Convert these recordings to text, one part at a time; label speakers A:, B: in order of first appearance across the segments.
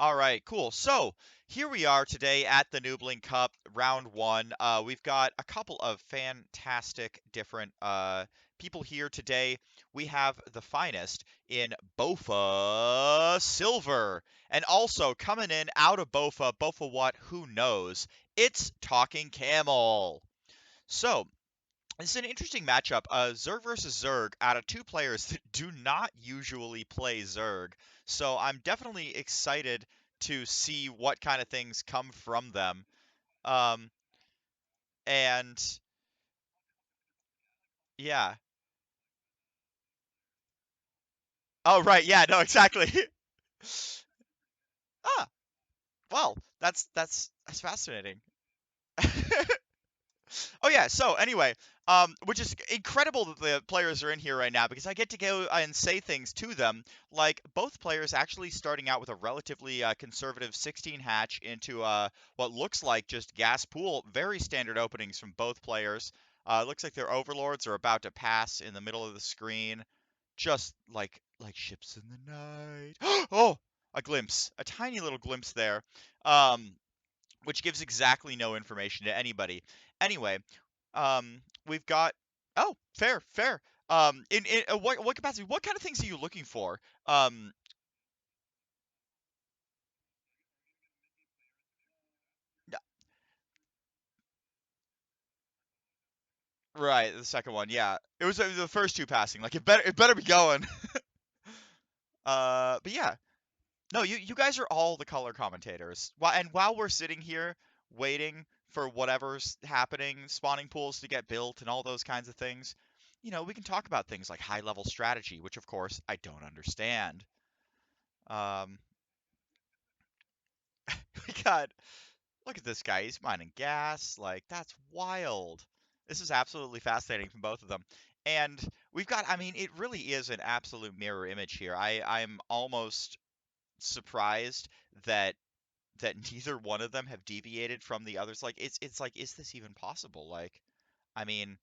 A: All right, cool. So here we are today at the Noobling Cup, round one. We've got a couple of fantastic different people here today. We have the finest in Bofaaa Silver, and also coming in out of Bofaaa what? Who knows? It's Talking Camel. So it's an interesting matchup. Zerg versus Zerg out of two players that do not usually play Zerg. So I'm definitely excited to see what kind of things come from them. Um, and yeah. Oh, right. Yeah, no, exactly. Ah, well, that's fascinating. Oh yeah, so anyway, which is incredible that the players are in here right now because I get to go and say things to them. Like both players actually starting out with a relatively conservative 16 hatch into what looks like just gas pool. Very standard openings from both players. Looks like their overlords are about to pass in the middle of the screen, just like ships in the night. Oh, a glimpse, a tiny little glimpse there. Um, which gives exactly no information to anybody. Anyway, we've got. Oh, fair, fair. In what capacity? What kind of things are you looking for? Um, yeah, right, the second one, yeah. It was the first two passing. Like it better be going. But yeah, no, you guys are all the color commentators. While we're sitting here waiting for whatever's happening, spawning pools to get built and all those kinds of things, we can talk about things like high level strategy, which of course I don't understand. Um, we got look at this guy. He's mining gas. Like that's wild. This is absolutely fascinating from both of them. And we've got, I mean, it really is an absolute mirror image here. I'm almost surprised that neither one of them have deviated from the others. Like it's like, is this even possible? Like, I mean,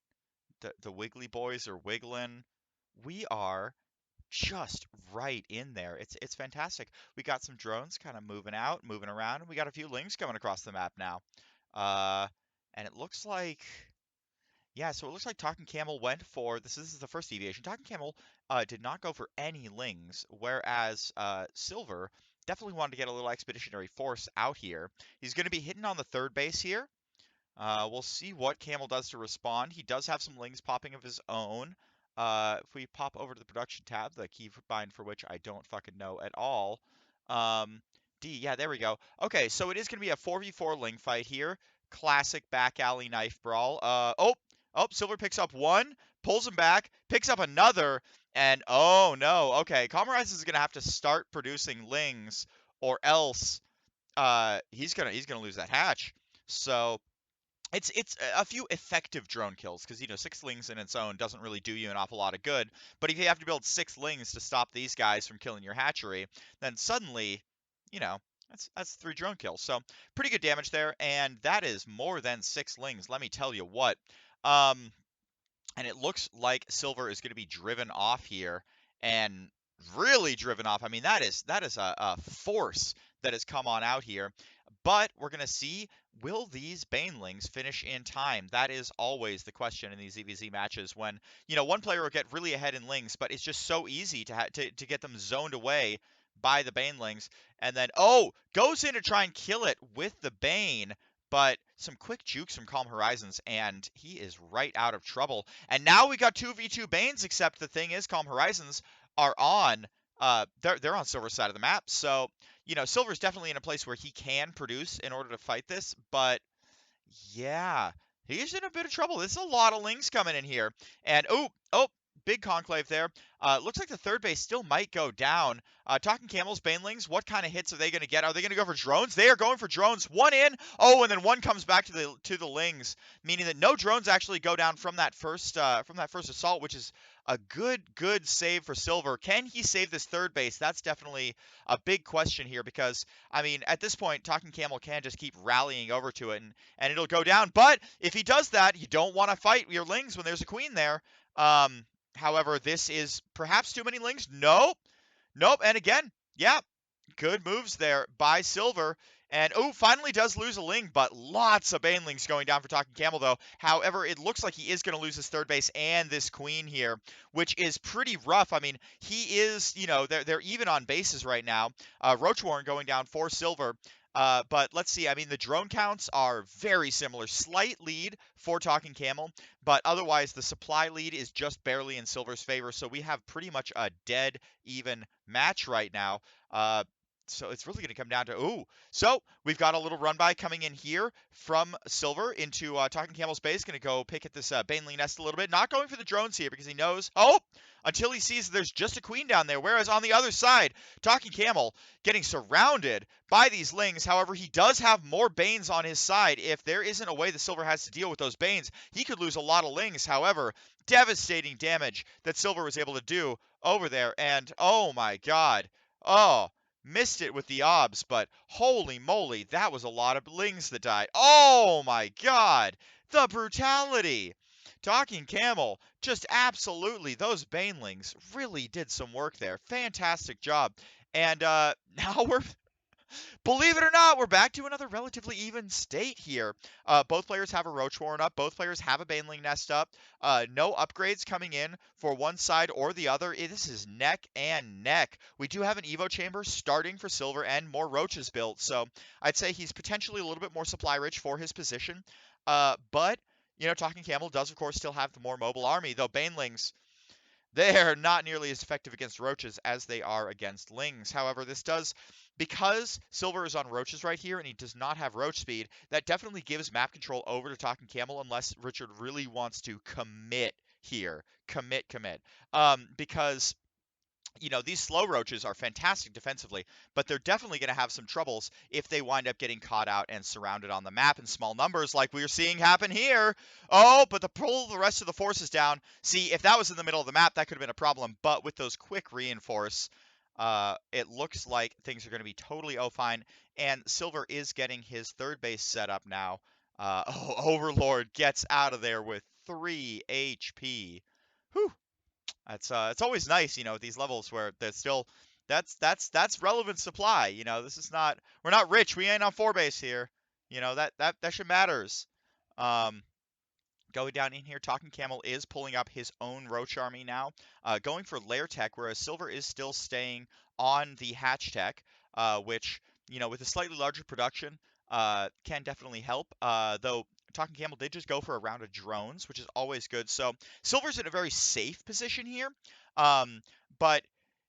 A: the Wiggly boys are wiggling. We are just right in there. It's fantastic. We got some drones kind of moving out, moving around, and we got a few lings coming across the map now. Uh, and it looks like, yeah, so it looks like Talking Camel went for this is the first deviation. Talking Camel did not go for any lings, whereas Silver definitely wanted to get a little expeditionary force out here. He's going to be hitting on the third base here. We'll see what Camel does to respond. He does have some lings popping of his own. If we pop over to the production tab, the keybind for which I don't fucking know at all. Um, D, yeah, there we go. Okay, so it is going to be a 4v4 ling fight here. Classic back alley knife brawl. Silver picks up one, pulls him back, picks up another, and oh no. Okay, Comrades is going to have to start producing lings, or else he's gonna lose that hatch. So it's a few effective drone kills because six lings in its own doesn't really do you an awful lot of good. But if you have to build six lings to stop these guys from killing your hatchery, then suddenly, you know, that's three drone kills. So pretty good damage there, and that is more than six lings. Let me tell you what. Um, and it looks like Silver is going to be driven off here, and really driven off. I mean, that is a force that has come on out here. But we're going to see, will these Banelings finish in time? That is always the question in these EVZ matches when, one player will get really ahead in Lings, but it's just so easy to get them zoned away by the Banelings. And then, oh, goes in to try and kill it with the Bane, but some quick jukes from Calm Horizons, and he is right out of trouble. And now we got 2v2 Banes, except the thing is, Calm Horizons are on, they're on Silver's side of the map, so Silver's definitely in a place where he can produce in order to fight this, but yeah, he's in a bit of trouble. There's a lot of lings coming in here. And oh, big conclave there. Looks like the third base still might go down. Talking Camels, Banelings, what kind of hits are they going to get? Are they going to go for drones? They are going for drones. One in. Oh, and then one comes back to the lings, meaning that no drones actually go down from that first assault, which is a good save for Silver. Can he save this third base? That's definitely a big question here because I mean, at this point, Talking Camel can just keep rallying over to it, and it'll go down. But if he does that, you don't want to fight your lings when there's a queen there. Um, However, this is perhaps too many lings. Nope. Nope. And again, yeah, good moves there by Silver. And, oh, finally does lose a Ling, but lots of Banelings going down for Talking Camel, though. However, it looks like he is going to lose his third base and this Queen here, which is pretty rough. I mean, he is, they're even on bases right now. Roach Warren going down for Silver. But let's see. I mean, the drone counts are very similar. Slight lead for Talking Camel, but otherwise the supply lead is just barely in Silver's favor. So we have pretty much a dead even match right now. So it's really going to come down to, ooh. So we've got a little run by coming in here from Silver into Talking Camel's base. Going to go pick at this Baneling nest a little bit. Not going for the drones here because he knows, until he sees there's just a Queen down there. Whereas on the other side, Talking Camel getting surrounded by these Lings. However, he does have more Banes on his side. If there isn't a way the Silver has to deal with those Banes, he could lose a lot of Lings. However, devastating damage that Silver was able to do over there. And, oh my god. Oh, missed it with the obs, but holy moly, that was a lot of Lings that died. Oh my god. The brutality. Talking Camel, just absolutely, those Banelings really did some work there. Fantastic job. And now believe it or not, we're back to another relatively even state here. Both players have a Roach Warren up. Both players have a Baneling nest up. No upgrades coming in for one side or the other. This is neck and neck. We do have an Evo chamber starting for Silver and more Roaches built. So I'd say he's potentially a little bit more supply rich for his position. But, Talking Camel does, of course, still have the more mobile army, though Banelings, they're not nearly as effective against Roaches as they are against Lings. However, this does, because Silver is on Roaches right here and he does not have Roach speed, that definitely gives map control over to Talking Camel unless Richard really wants to commit here. Commit. Because these slow Roaches are fantastic defensively, but they're definitely going to have some troubles if they wind up getting caught out and surrounded on the map in small numbers like we're seeing happen here. Oh, but to pull the rest of the forces down, see, if that was in the middle of the map, that could have been a problem, but with those quick reinforce, it looks like things are going to be totally fine, and Silver is getting his third base set up now. Overlord gets out of there with 3 HP. Whew. It's always nice, at these levels where there's still that's relevant supply. This is not, we're not rich. We ain't on 4 base here. That shit matters. Um, Going down in here, Talking Camel is pulling up his own Roach army now, going for Lair Tech, whereas Silver is still staying on the Hatch Tech, which, with a slightly larger production, can definitely help, though Talking Camel did just go for a round of drones, which is always good. So Silver's in a very safe position here, but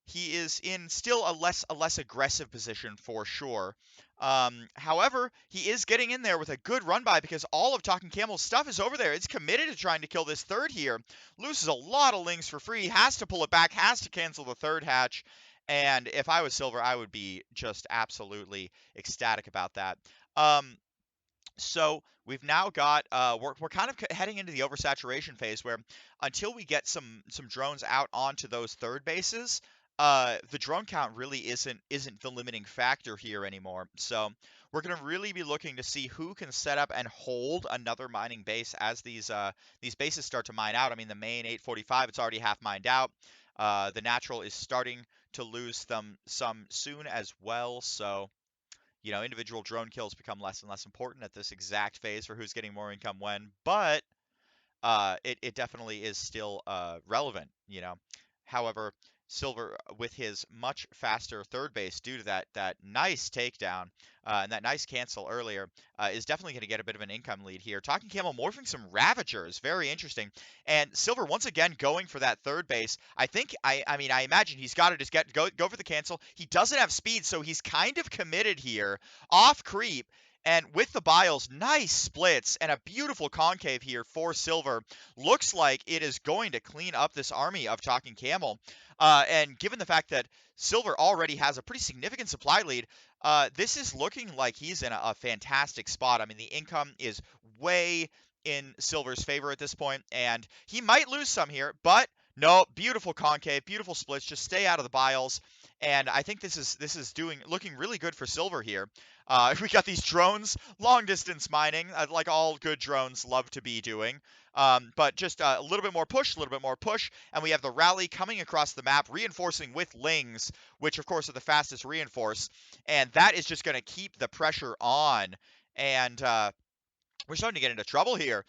A: he is in still a less aggressive position for sure. However, he is getting in there with a good run by because all of Talking Camel's stuff is over there. It's committed to trying to kill this third here. Loses a lot of Lings for free. Has to pull it back. Has to cancel the third hatch. And if I was Silver, I would be just absolutely ecstatic about that. So we've now got we're kind of heading into the oversaturation phase where until we get some drones out onto those third bases, the drone count really isn't the limiting factor here anymore. So we're going to really be looking to see who can set up and hold another mining base as these bases start to mine out. I mean, the main 845, it's already half mined out. The natural is starting to lose some soon as well. So individual drone kills become less and less important at this exact phase for who's getting more income when, but it definitely is still relevant. However, Silver, with his much faster third base due to that nice takedown and that nice cancel earlier, is definitely going to get a bit of an income lead here. Talking Camel morphing some Ravagers, very interesting. And Silver once again going for that third base. I imagine he's got to just go for the cancel. He doesn't have speed, so he's kind of committed here off creep. And with the Biles, nice splits and a beautiful concave here for Silver. Looks like it is going to clean up this army of Talking Camel. And given the fact that Silver already has a pretty significant supply lead, this is looking like he's in a fantastic spot. I mean, the income is way in Silver's favor at this point, and he might lose some here, but no, beautiful concave, beautiful splits. Just stay out of the Biles. And I think this is looking really good for Silver here. We got these drones, long distance mining, like all good drones love to be doing. But just a little bit more push, a little bit more push, and we have the rally coming across the map, reinforcing with Lings, which of course are the fastest reinforce, and that is just going to keep the pressure on. And we're starting to get into trouble here.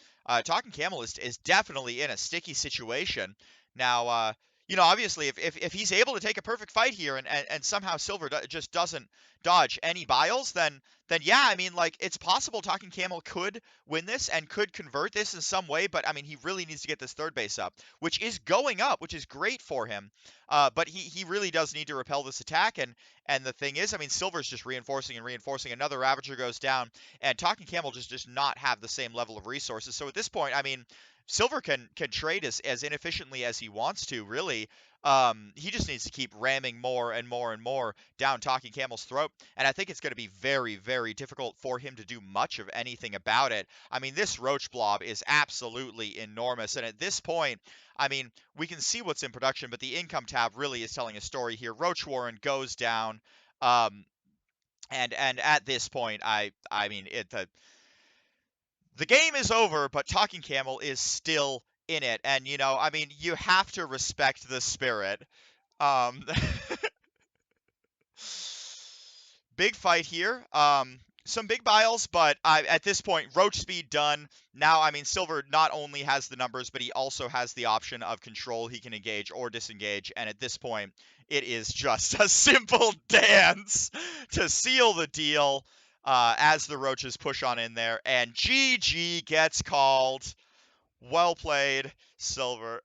A: Talking Camel is definitely in a sticky situation. Now, obviously, if he's able to take a perfect fight here and somehow Silver just doesn't dodge any biles, then yeah, I mean, like, it's possible Talking Camel could win this and could convert this in some way, but I mean, he really needs to get this third base up, which is going up, which is great for him. But he really does need to repel this attack, and the thing is, I mean, Silver's just reinforcing and reinforcing. Another Ravager goes down, and Talking Camel just does not have the same level of resources. So at this point, I mean, Silver can trade as inefficiently as he wants to, really. He just needs to keep ramming more and more and more down Talking Camel's throat, and I think it's going to be very, very difficult for him to do much of anything about it. I mean, this Roach Blob is absolutely enormous, and at this point, I mean, we can see what's in production, but the income tab really is telling a story here. Roach Warren goes down. Um, and at this point, I mean the game is over, but Talking Camel is still in it, and I mean, you have to respect the spirit. Um, Big fight here. Some big biles, but at this point, Roach speed done. Now, I mean, Silver not only has the numbers, but he also has the option of control. He can engage or disengage, and at this point, it is just a simple dance to seal the deal as the Roaches push on in there, and GG gets called. Well played, Silver.